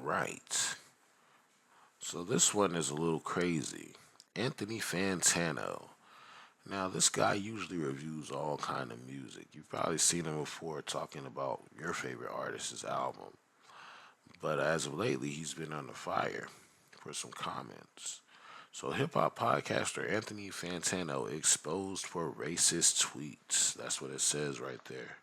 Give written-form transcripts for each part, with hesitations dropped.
right. So this one is a little crazy. Anthony Fantano. Now this guy usually reviews all kind of music. You've probably seen him before talking about your favorite artist's album. But as of lately, he's been under fire for some comments. So hip hop podcaster Anthony Fantano exposed for racist tweets. That's what it says right there.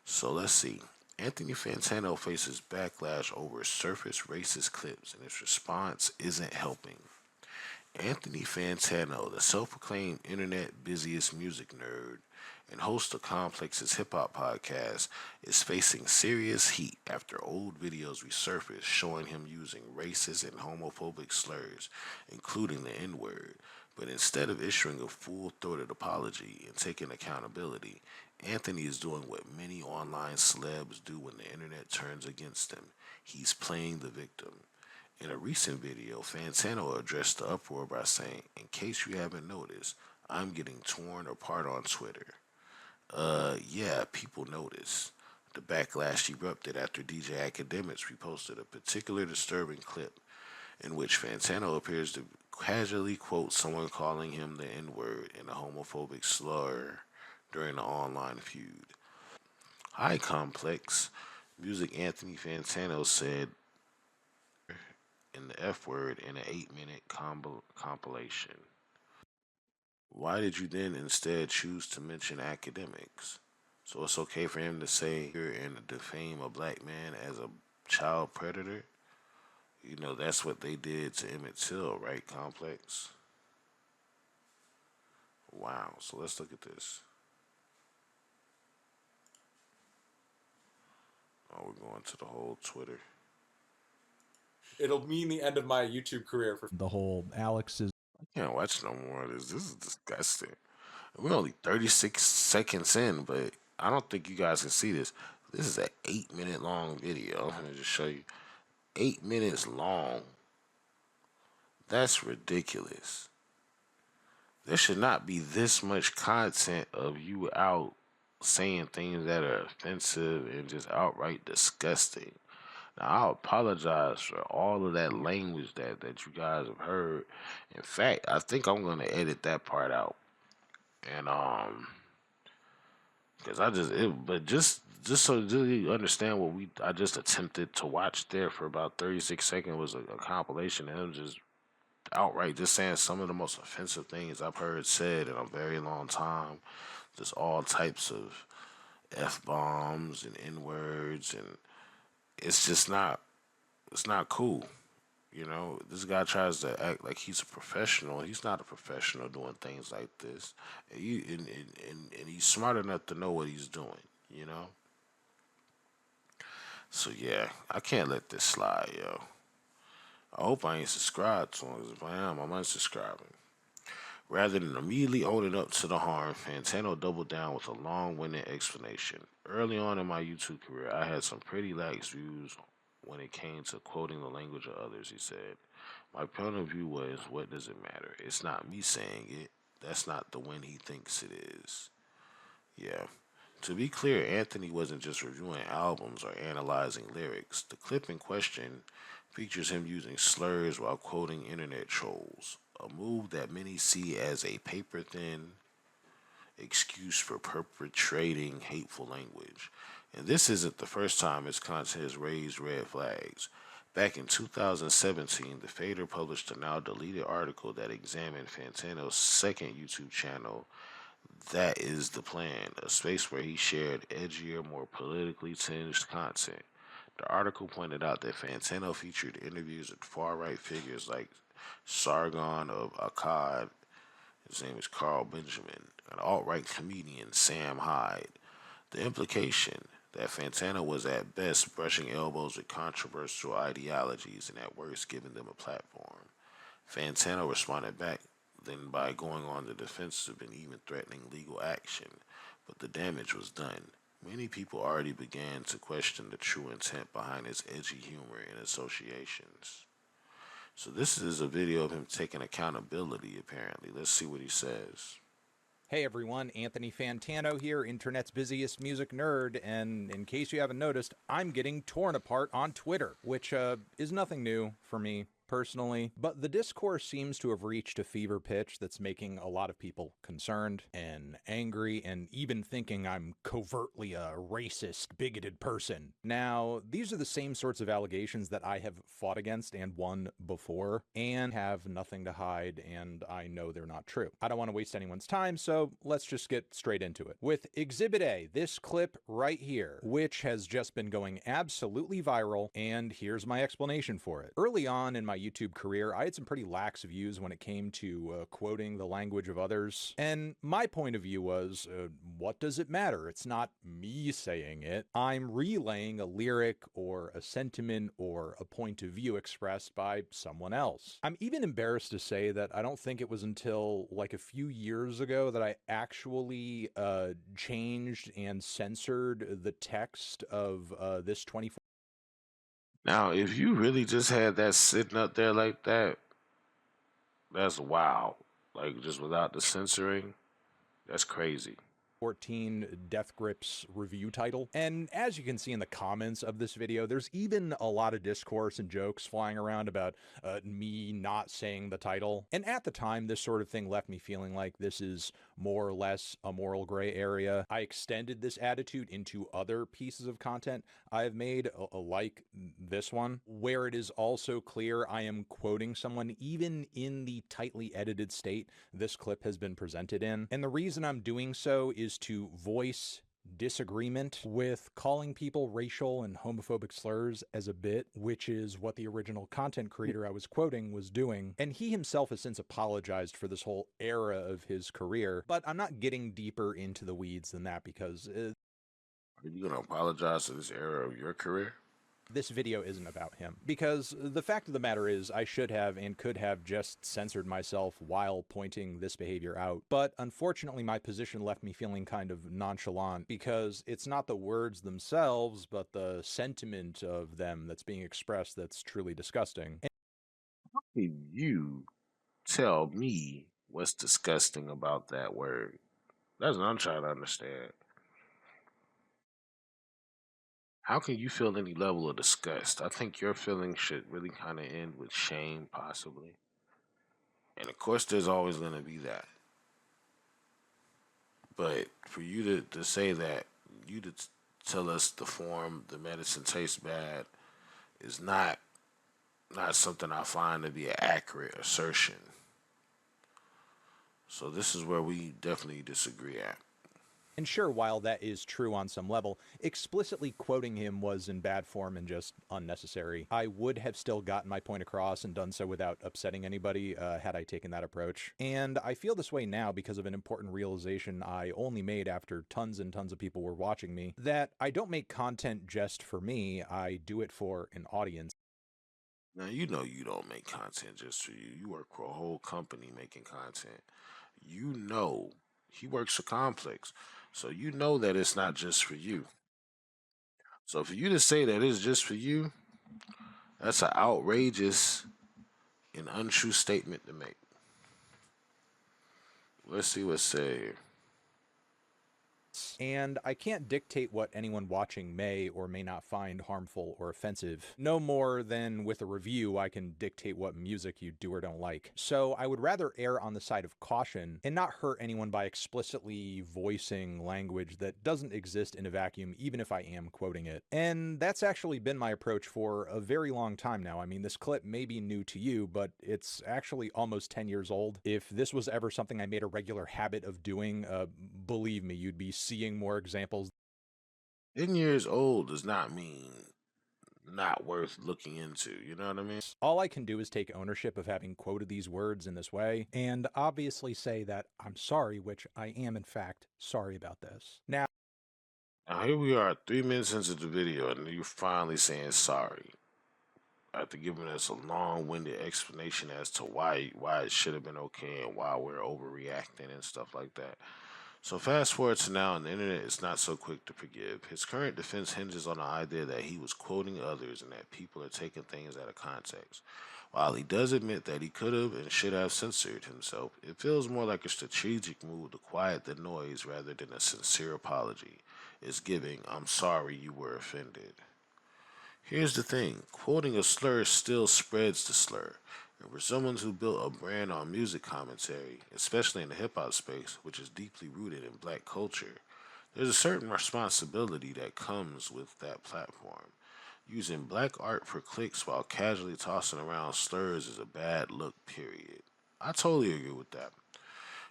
So let's see. Anthony Fantano faces backlash over surface racist clips, and his response isn't helping. Anthony Fantano, the self proclaimed internet busiest music nerd and host of Complex's hip hop podcast, is facing serious heat after old videos resurfaced showing him using racist and homophobic slurs, including the N word. But instead of issuing a full throated apology and taking accountability, Anthony is doing what many online celebs do when the internet turns against them. He's playing the victim. In a recent video, Fantano addressed the uproar by saying, "In case you haven't noticed, I'm getting torn apart on Twitter." Yeah, people noticed. The backlash erupted after DJ Academics reposted a particular disturbing clip in which Fantano appears to casually quote someone calling him the N word in a homophobic slur during the online feud. Hi, Complex. Music Anthony Fantano said in the F word in an 8-minute compilation. Why did you then instead choose to mention academics? So it's okay for him to say here and defame a black man as a child predator? You know, that's what they did to Emmett Till, right, Complex? Wow. So let's look at this. Oh, we're going to the whole Twitter. It'll mean the end of my YouTube career for The whole Alex is I can't watch no more of this. This is disgusting. We're only 36 seconds in, but I don't think you guys can see this. This is an 8-minute long video. Let me just show you. 8 minutes long. That's ridiculous. There should not be this much content of you out saying things that are offensive and just outright disgusting. Now, I apologize for all of that language that you guys have heard. In fact, I think I'm gonna edit that part out. And because but just so you understand what I just attempted to watch there for about 36 seconds was a compilation of him just outright just saying some of the most offensive things I've heard said in a very long time. Just all types of f bombs and n words, and it's just not it's not cool. You know, this guy tries to act like he's a professional. He's not a professional doing things like this. And he's smart enough to know what he's doing, you know? So, yeah, I can't let this slide, yo. I hope I ain't subscribed to him, 'cause if I am, I'm unsubscribing. Rather than immediately owning up to the harm, Fantano doubled down with a long-winded explanation. Early on in my YouTube career, I had some pretty lax views when it came to quoting the language of others, he said. My point of view was, what does it matter? It's not me saying it. That's not the win he thinks it is. Yeah. To be clear, Anthony wasn't just reviewing albums or analyzing lyrics. The clip in question features him using slurs while quoting internet trolls, a move that many see as a paper thin excuse for perpetrating hateful language. And this isn't the first time his content has raised red flags. Back in 2017, The Fader published a now deleted article that examined Fantano's second YouTube channel, That Is the Plan, a space where he shared edgier, more politically tinged content. The article pointed out that Fantano featured interviews with far right figures like Sargon of Akkad, his name is Carl Benjamin, an alt right comedian, Sam Hyde. The implication that Fantano was at best brushing elbows with controversial ideologies and at worst giving them a platform. Fantano responded back then by going on the defensive and even threatening legal action, but the damage was done. Many people already began to question the true intent behind his edgy humor and associations. So this is a video of him taking accountability, apparently. Let's see what he says. Hey everyone, Anthony Fantano here, internet's busiest music nerd, and in case you haven't noticed, I'm getting torn apart on Twitter, which is nothing new for me personally, but the discourse seems to have reached a fever pitch that's making a lot of people concerned and angry and even thinking I'm covertly a racist, bigoted person. Now, these are the same sorts of allegations that I have fought against and won before and have nothing to hide, and I know they're not true. I don't want to waste anyone's time, so let's just get straight into it. With Exhibit A, this clip right here, which has just been going absolutely viral, and here's my explanation for it. Early on in my YouTube career, I had some pretty lax views when it came to quoting the language of others, and my point of view was, what does it matter? It's not me saying it. I'm relaying a lyric or a sentiment or a point of view expressed by someone else. I'm even embarrassed to say that I don't think it was until like a few years ago that I actually changed and censored the text of this 24. Now, if you really just had that sitting up there like that, that's wow. Like just without the censoring, that's crazy. 14 Death Grips review title. And as you can see in the comments of this video, there's even a lot of discourse and jokes flying around about me not saying the title. And at the time, this sort of thing left me feeling like this is more or less a moral gray area. I extended this attitude into other pieces of content I've made, like this one, where it is also clear I am quoting someone even in the tightly edited state this clip has been presented in. And the reason I'm doing so is to voice disagreement with calling people racial and homophobic slurs as a bit, which is what the original content creator I was quoting was doing. And he himself has since apologized for this whole era of his career, but I'm not getting deeper into the weeds than that because Are you gonna apologize to this era of your career? this video isn't about him. Because the fact of the matter is, I should have and could have just censored myself while pointing this behavior out. But unfortunately, my position left me feeling kind of nonchalant because it's not the words themselves, but the sentiment of them that's being expressed that's truly disgusting. If you tell me what's disgusting about that word, that's what I'm trying to understand. How can you feel any level of disgust? I think your feeling should really kind of end with shame, possibly. And of course, there's always going to be that. But for you to say that, you to tell us the form, the medicine tastes bad, is not something I find to be an accurate assertion. So this is where we definitely disagree at. And sure, while that is true on some level, explicitly quoting him was in bad form and just unnecessary. I would have still gotten my point across and done so without upsetting anybody had I taken that approach. And I feel this way now because of an important realization I only made after tons and tons of people were watching me, that I don't make content just for me, I do it for an audience. Now you know you don't make content just for you. You work for a whole company making content. You know he works for Complex. So you know that it's not just for you. So for you to say that it's just for you, that's an outrageous and untrue statement to make. Let's see what's said here. And I can't dictate what anyone watching may or may not find harmful or offensive. No more than with a review, I can dictate what music you do or don't like. So I would rather err on the side of caution and not hurt anyone by explicitly voicing language that doesn't exist in a vacuum, even if I am quoting it. And that's actually been my approach for a very long time now. I mean, this clip may be new to you, but it's actually almost 10 years old. If this was ever something I made a regular habit of doing, believe me, you'd be seeing more examples. 10 years old does not mean not worth looking into. You know what I mean? All I can do is take ownership of having quoted these words in this way, and obviously say that I'm sorry, which I am in fact sorry about this. Now, Now here we are, 3 minutes into the video, and you're finally saying sorry after giving us a long-winded explanation as to why it should have been okay and why we're overreacting and stuff like that. So fast forward to now, and the internet is not so quick to forgive. His current defense hinges on the idea that he was quoting others and that people are taking things out of context. While he does admit that he could have and should have censored himself, it feels more like a strategic move to quiet the noise rather than a sincere apology. It's giving, I'm sorry you were offended. Here's the thing, quoting a slur still spreads the slur. And for someone who built a brand on music commentary, especially in the hip hop space, which is deeply rooted in black culture, there's a certain responsibility that comes with that platform. Using black art for clicks while casually tossing around slurs is a bad look, period. I totally agree with that.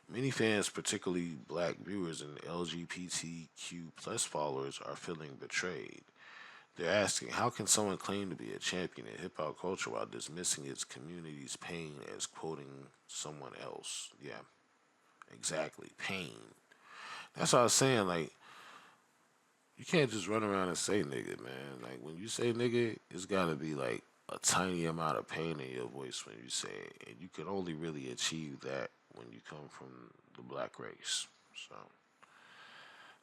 Many fans, particularly black viewers and LGBTQ plus followers, are feeling betrayed. They're asking, how can someone claim to be a champion in hip hop culture while dismissing its community's pain as quoting someone else? Yeah, exactly. Pain. That's what I was saying. Like, you can't just run around and say nigga, man. Like, when you say nigga, it's gotta be like a tiny amount of pain in your voice when you say it. And you can only really achieve that when you come from the black race. So,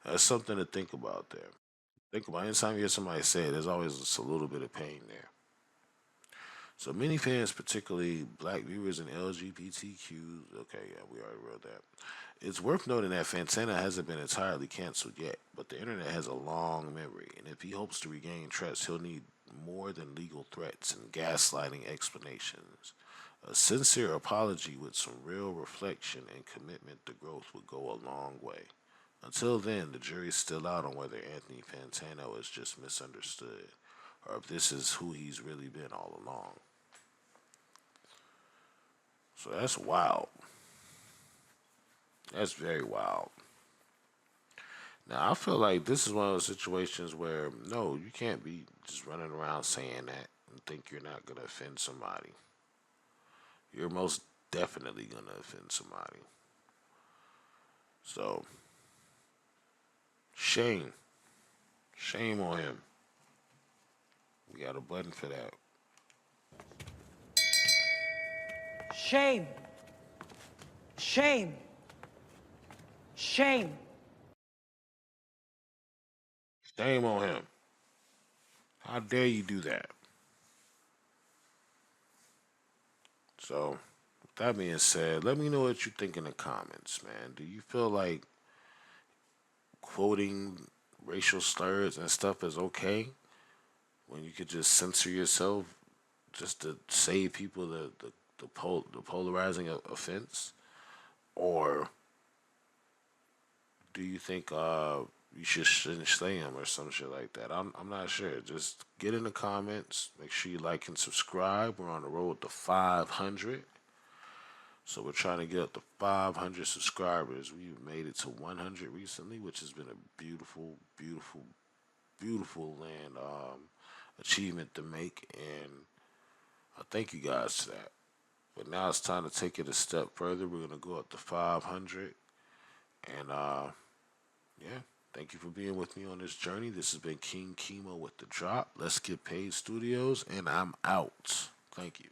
that's something to think about there. Think about it. Anytime you hear somebody say it, there's always just a little bit of pain there. So many fans, particularly black viewers and LGBTQ, okay, yeah, we already wrote that. It's worth noting that Fantana hasn't been entirely canceled yet, but the internet has a long memory, and if he hopes to regain trust, he'll need more than legal threats and gaslighting explanations. A sincere apology with some real reflection and commitment to growth would go a long way. Until then, the jury's still out on whether Anthony Fantano is just misunderstood, or if this is who he's really been all along. So that's wild. That's very wild. Now I feel like this is one of those situations where no, you can't be just running around saying that and think you're not gonna offend somebody. You're most definitely gonna offend somebody. So shame, shame on him. We got a button for that. Shame. Shame. Shame. Shame on him. How dare you do that? So, with that being said, let me know what you think in the comments, man. Do you feel like quoting racial slurs and stuff is okay when you could just censor yourself just to save people the polarizing offense? Or do you think you shouldn't say them or some shit like that? I'm not sure. Just get in the comments. Make sure you like and subscribe. We're on the road to 500. So we're trying to get up to 500 subscribers. We've made it to 100 recently, which has been a beautiful, beautiful, beautiful land achievement to make, and I thank you guys for that. But now it's time to take it a step further. We're gonna go up to 500, and yeah. Thank you for being with me on this journey. This has been King Chemo with the Drop. Let's Get Paid Studios, and I'm out. Thank you.